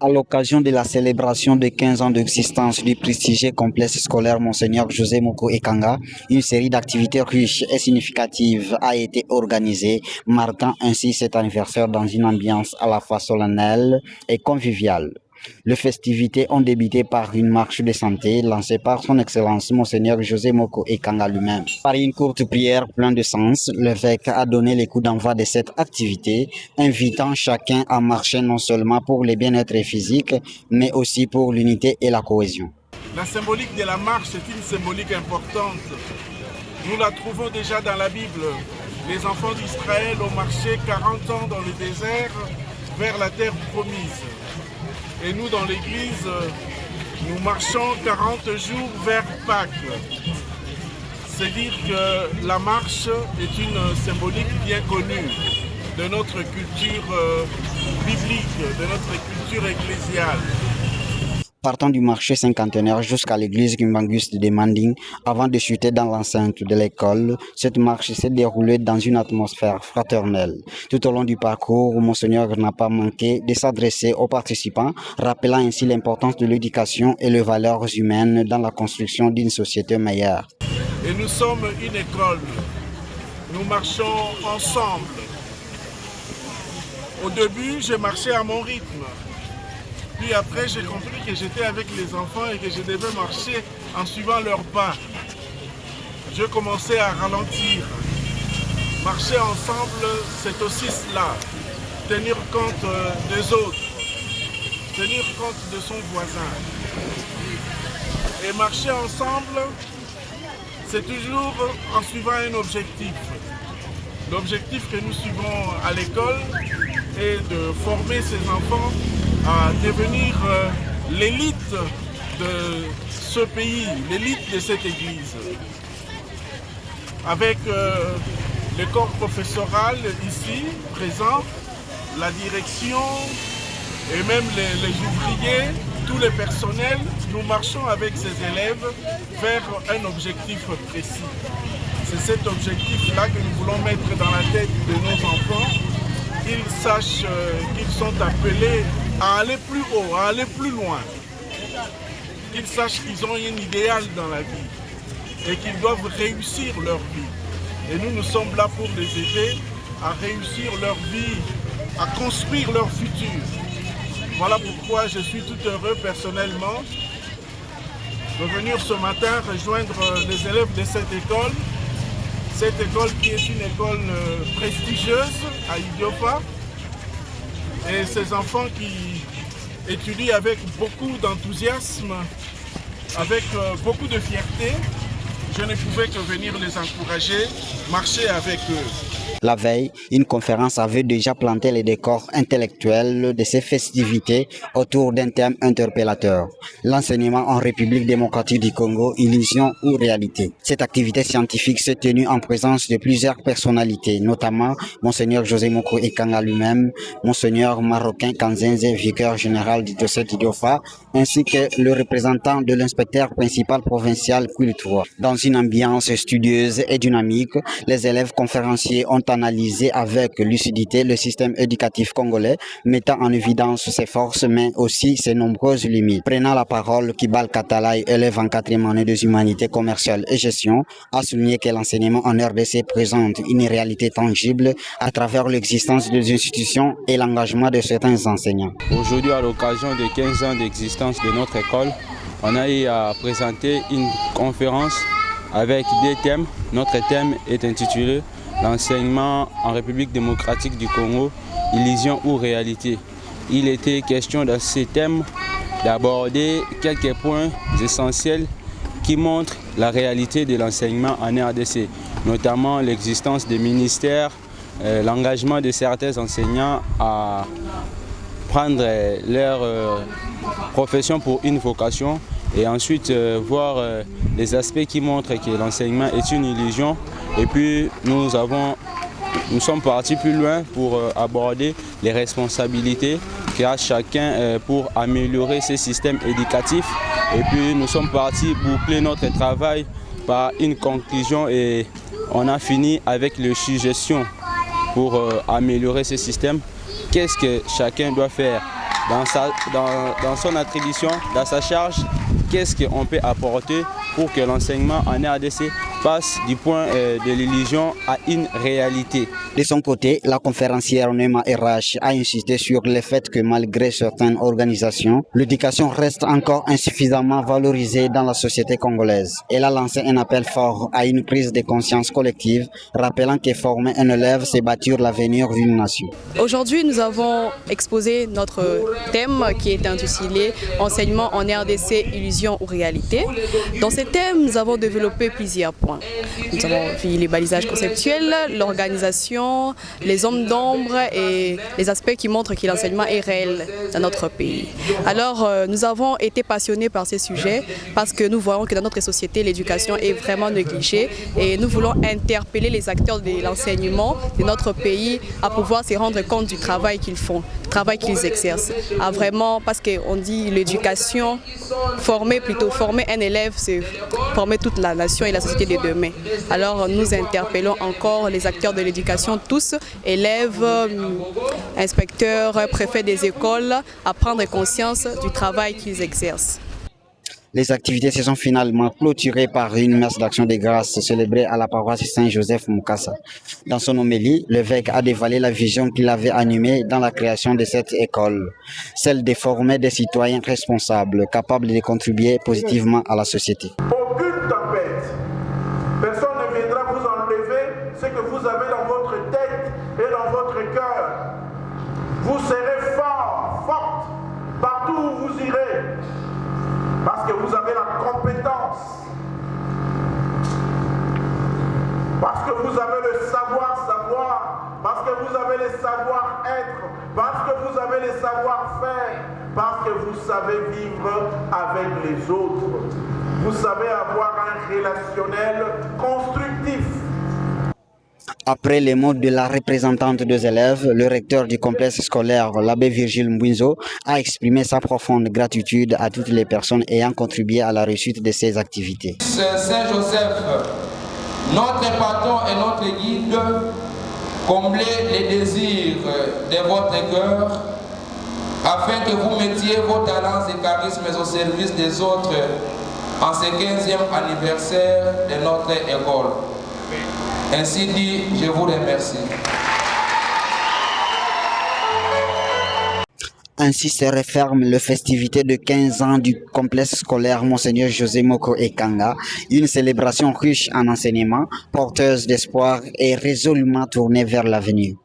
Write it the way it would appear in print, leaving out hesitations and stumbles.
À l'occasion de la célébration de 15 ans d'existence du prestigieux complexe scolaire Monseigneur José Moko Ekanga, une série d'activités riches et significatives a été organisée, marquant ainsi cet anniversaire dans une ambiance à la fois solennelle et conviviale. Les festivités ont débuté par une marche de santé lancée par son Excellence Monseigneur José Moko Ekanga lui-même. Par une courte prière pleine de sens, l'évêque a donné le coup d'envoi de cette activité, invitant chacun à marcher non seulement pour le bien-être physique, mais aussi pour l'unité et la cohésion. La symbolique de la marche est une symbolique importante. Nous la trouvons déjà dans la Bible. Les enfants d'Israël ont marché 40 ans dans le désert vers la terre promise. Et nous, dans l'Église, nous marchons 40 jours vers Pâques. C'est dire que la marche est une symbolique bien connue de notre culture biblique, de notre culture ecclésiale. Partant du marché cinquantenaire jusqu'à l'église Kimbangus de Manding, avant de chuter dans l'enceinte de l'école, cette marche s'est déroulée dans une atmosphère fraternelle. Tout au long du parcours, Monseigneur n'a pas manqué de s'adresser aux participants, rappelant ainsi l'importance de l'éducation et les valeurs humaines dans la construction d'une société meilleure. Et nous sommes une école. Nous marchons ensemble. Au début, j'ai marché à mon rythme. Puis après, j'ai compris que j'étais avec les enfants et que je devais marcher en suivant leurs pas. Je commençais à ralentir. Marcher ensemble, c'est aussi cela. Tenir compte des autres. Tenir compte de son voisin. Et marcher ensemble, c'est toujours en suivant un objectif. L'objectif que nous suivons à l'école est de former ces enfants à devenir l'élite de ce pays, l'élite de cette église. Avec le corps professoral ici, présent, la direction et même les ouvriers, tous les personnels, nous marchons avec ces élèves vers un objectif précis. C'est cet objectif-là que nous voulons mettre dans la tête de nos enfants, qu'ils sachent qu'ils sont appelés à aller plus haut, à aller plus loin. Qu'ils sachent qu'ils ont un idéal dans la vie et qu'ils doivent réussir leur vie. Et nous sommes là pour les aider à réussir leur vie, à construire leur futur. Voilà pourquoi je suis tout heureux personnellement de venir ce matin rejoindre les élèves de cette école. Cette école qui est une école prestigieuse à Idiofa. Et ces enfants qui étudient avec beaucoup d'enthousiasme, avec beaucoup de fierté, je ne pouvais que venir les encourager, marcher avec eux. La veille, une conférence avait déjà planté les décors intellectuels de ces festivités autour d'un thème interpellateur. L'enseignement en République démocratique du Congo, illusion ou réalité. Cette activité scientifique s'est tenue en présence de plusieurs personnalités, notamment Monseigneur José Moko Ekanga lui-même, Monseigneur Marocain Kanzenze, vicaire général du diocèse d'Idiofa, ainsi que le représentant de l'inspecteur principal provincial Quiltroa. Dans une ambiance studieuse et dynamique, les élèves conférenciers ont analysé avec lucidité le système éducatif congolais, mettant en évidence ses forces mais aussi ses nombreuses limites. Prenant la parole, Kibal Katalai, élève en 4e année des humanités commerciales et gestion, a souligné que l'enseignement en RDC présente une réalité tangible à travers l'existence des institutions et l'engagement de certains enseignants. Aujourd'hui, à l'occasion des 15 ans d'existence de notre école, on a eu à présenter une conférence avec des thèmes. Notre thème est intitulé « L'enseignement en République démocratique du Congo, illusion ou réalité ». Il était question dans ces thèmes d'aborder quelques points essentiels qui montrent la réalité de l'enseignement en RDC, notamment l'existence des ministères, l'engagement de certains enseignants à prendre leur profession pour une vocation et ensuite voir les aspects qui montrent que l'enseignement est une illusion. Et puis nous sommes partis plus loin pour aborder les responsabilités qu'a chacun pour améliorer ces systèmes éducatifs. Et puis nous sommes partis boucler notre travail par une conclusion et on a fini avec les suggestions pour améliorer ces systèmes. Qu'est-ce que chacun doit faire dans son attribution, dans sa charge, qu'est-ce qu'on peut apporter pour que l'enseignement en RDC passe du point de l'illusion à une réalité. De son côté, la conférencière Nema RH a insisté sur le fait que malgré certaines organisations, l'éducation reste encore insuffisamment valorisée dans la société congolaise. Elle a lancé un appel fort à une prise de conscience collective, rappelant que former un élève, c'est bâtir l'avenir d'une nation. Aujourd'hui, nous avons exposé notre thème qui est intitulé « Enseignement en RDC, illusion ou réalité ». Dans ce thème, nous avons développé plusieurs points. Nous avons vu les balisages conceptuels, l'organisation, les hommes d'ombre et les aspects qui montrent que l'enseignement est réel dans notre pays. Alors, nous avons été passionnés par ces sujets parce que nous voyons que dans notre société, l'éducation est vraiment négligée et nous voulons interpeller les acteurs de l'enseignement de notre pays à pouvoir se rendre compte du travail qu'ils font, du travail qu'ils exercent. Vraiment, parce qu'on dit l'éducation, former un élève, c'est former toute la nation et la société de demain. Alors nous interpellons encore les acteurs de l'éducation, tous, élèves, inspecteurs, préfets des écoles, à prendre conscience du travail qu'ils exercent. Les activités se sont finalement clôturées par une messe d'action de grâce célébrée à la paroisse Saint-Joseph Mukasa. Dans son homélie, l'évêque a dévoilé la vision qu'il avait animée dans la création de cette école, celle de former des citoyens responsables, capables de contribuer positivement à la société. Aucune tempête, personne ne viendra vous enlever ce que vous avez dans votre tête et dans votre cœur. Vous serez fort, forte, partout où vous irez. Parce que vous avez la compétence, parce que vous avez le savoir-savoir, parce que vous avez le savoir-être, parce que vous avez le savoir-faire, parce que vous savez vivre avec les autres. Vous savez avoir un relationnel constructif. Après les mots de la représentante des élèves, le recteur du complexe scolaire, l'abbé Virgile Mbouinzo, a exprimé sa profonde gratitude à toutes les personnes ayant contribué à la réussite de ces activités. Saint-Joseph, notre patron et notre guide, comblez les désirs de votre cœur afin que vous mettiez vos talents et charismes au service des autres en ce 15e anniversaire de notre école. Ainsi dit, je vous remercie. Ainsi se referme les festivités de 15 ans du complexe scolaire Monseigneur José Moko Ekanga, une célébration riche en enseignement, porteuse d'espoir et résolument tournée vers l'avenir.